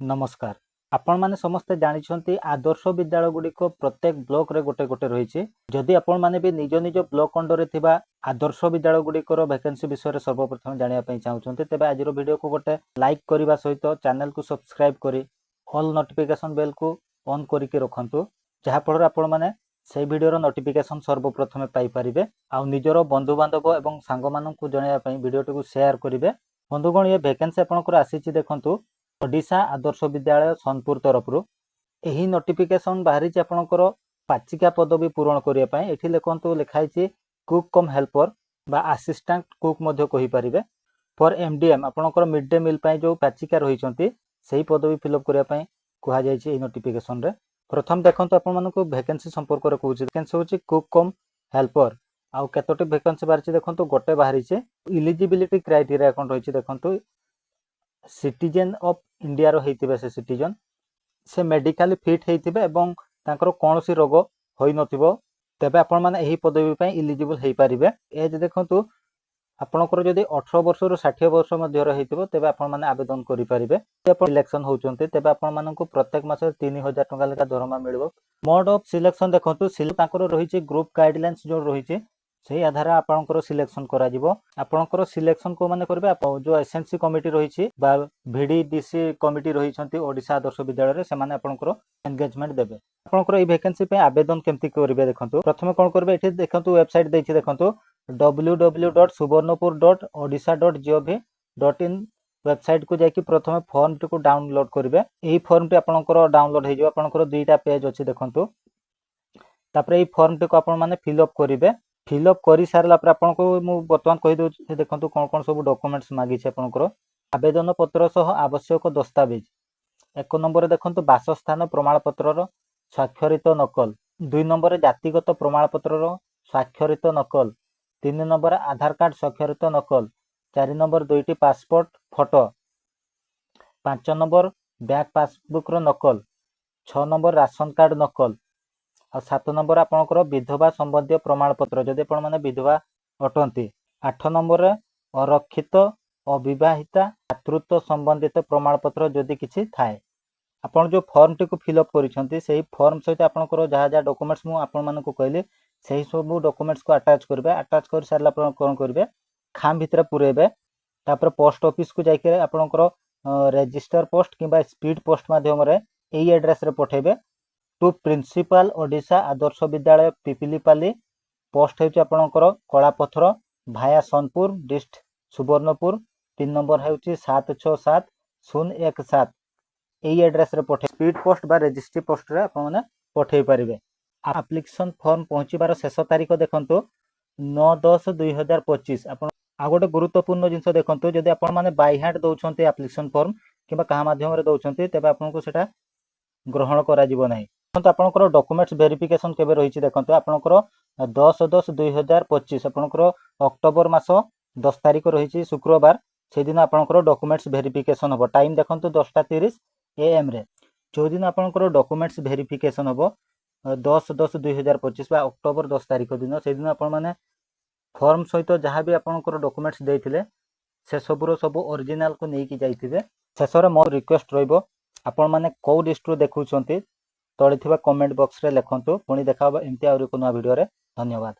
नमस्कार। आपण माने समस्ते जानिछंती आदर्श विद्यालय गुड़िक प्रत्येक ब्लॉक रे गोटे गोटे रही। जदि आपण माने भी निज निज ब्लॉक अंडर थिबा आदर्श विद्यालय गुड़िकर वैकेंसी विषय सर्वप्रथम जानिया पई चाहउछंती तेबे आज वीडियो को गोटे लाइक करबा सहित चैनल को सब्सक्राइब करी ऑल नोटिफिकेशन बेल को ऑन करके रखंतु जहा फल आपण माने से वीडियो नोटिफिकेशन सर्वप्रथम पाई परिबे आ निजरो बंधु बांधव एवं सांग माननकु जणाया पई वीडियो को शेयर करिवे। बंधुगण ये वैकेंसी आपनकर आसीची देखंतु ओडिशा आदर्श विद्यालय सोनपुर तरफ यही नोटिफिकेशन बाहरी आपणकर पाचिका पदवी पूरण करने ये लिखु लिखाई कुक कम हेल्पर बा असिस्टेंट कुक कही पारे फॉर एमडीएम आपणकर मिड डे मिल जो पाचिका रही से पदवी फिलअप करने कहुई नोटिफिकेशन रे। प्रथम देखो आपण वैकेंसी संपर्क में कहूँ वैकेंसी हूँ कुक कम हेल्पर आउ केतोटी वैकेंसी बाहरी देखो गोटे बाहरी इलिजिबिलिटी क्राइटेरिया कौन रही देखो सिटीजन ऑफ इंडिया रो से सिटीजन से मेडिकल फिट होइथिबे एवं तांकर कोनोसी रोग होई नथिबो तेबे आपण माने एही पदवी पई इलिजिबल हेई परिबे। एज देखंतु आपणकर जदि 18 वर्ष रु 60 वर्ष मध्य रहिथिबो तेबे आपण माने आवेदन करि परिबे। आपण सिलेक्शन होउचंते तेबे आपण माननकु प्रत्येक मासे 3000 टका लेखा दरमा मिलबो। मोड ऑफ सिलेक्शन देखंतु तांकर रहिछि ग्रुप गाइडलाइंस जो रहिछि से आधार आपणकर सिलेक्शन करा जिवो। आपणकर सिलेक्शन को माने करबे जो एसएनसी कमिटी रहिछि बा वीडीडीसी कमिटी रहिछंती ओडिशा आदर्श विद्यालय रे से माने आपणकर एंगेजमेंट देबे। आपणकर ए वैकेंसी पे आवेदन केमति करबे देखंतु प्रथमे कोन करबे एठी देखंतु वेबसाइट दैछि देखंतु www.subarnapur.odisha.gov.in वेबसाइट को जाकि प्रथमे फॉर्म टी को डाउनलोड करबे। एही फॉर्म टी आपणकर डाउनलोड हे जिवो। आपणकर दुईटा पेज अछि देखंतु तापर एही फॉर्म टी को आपण माने फिल अप करिवे। फिलअप कर सारा पर आपको मुझे बर्तमान कहीदे देखो कौन कौन सब डॉक्यूमेंट्स मागी आपंकर आवेदन पत्र सह आवश्यक दस्तावेज। 1 नंबर देखो बासस्थान प्रमाणपत्र स्वाक्षरित नकल। 2 नंबर जातिगत प्रमाणपत्र स्वाक्षरित नकल। 3 नंबर आधार कार्ड स्वाक्षरित नकल। 4 नंबर 2टी passport photo. 5 number bank passbook नकल। 6 नंबर राशन कार्ड नकल और 7 नंबर आपणकर विधवा संबंधी प्रमाणपत्र जदि आपण माने विधवा अटंती। 8 नंबर अरक्षित अविवाहिता मातृत्व संबंधित प्रमाणपत्र जदि किछि थाए। आपण जो फॉर्म टी को फिलअप करिसंती सेही फॉर्म सहित आपणकर जहा जहा डॉक्यूमेंट्स मु आपण मानकु कहली सेही सब डॉक्यूमेंट्स को अटैच करबे। अटैच कर सारला पर कोन करबे खाम भितर पुरेबे। तापर पोस्ट ऑफिस को जाके आपणकर रजिस्टर पोस्ट किबा स्पीड पोस्ट माध्यम रे एई एड्रेस रे पठेबे to principal Odisha Adarsh Vidyalaya पिपिलीपाली post होउची आपणकर कलापथर भाया सोनपुर डिस्ट्रिक्ट सुवर्णपुर। 3 नंबर होउची 767017 एई एड्रेस रे पठे स्पीड पोस्ट बा रजिस्ट्री पोस्ट रे आपण माने पठेई परिबे। एप्लिकेशन फॉर्म पहुंचीबार शेष तारीख देखंतु 9/10/2025। आपण आ गोटे गुरुत्वपूर्ण जिंस देखंतु जदि आपण माने बाय हैंड दउछंती एप्लिकेशन फॉर्म किबा कहा माध्यम रे दउछंती तेबे आपनको सेटा ग्रहण करा जिवो नाही। आपणकर डॉक्यूमेंट्स वेरिफिकेशन केबे रहिछि देखंतु आपणकर 10/10/2025 आपणकर अक्टोबर मास 10 तारिख रहिछि शुक्रवार से दिन आपणकर डॉक्यूमेंट्स वेरिफिकेशन हबो। टाइम देखंतु 10:30 AM रे। जो दिन आपणकर डॉक्यूमेंट्स वेरिफिकेशन हबो 10/10/2025 बा अक्टोबर 10 तारिख दिन से दिन आपण माने फॉर्म सहित जहां भी आपणकर डॉक्यूमेंट्स देथिले से सबरो सब ओरिजिनल को नेकी जाइथिबे। शेषरे मोर रिक्वेस्ट रहइबो आपण माने को डिस्ट्रो देखुछंती तळे थिबा कमेंट बॉक्स रे लिखंतु। पुणी देखा एमती आउरी को नया वीडियो रे। धन्यवाद।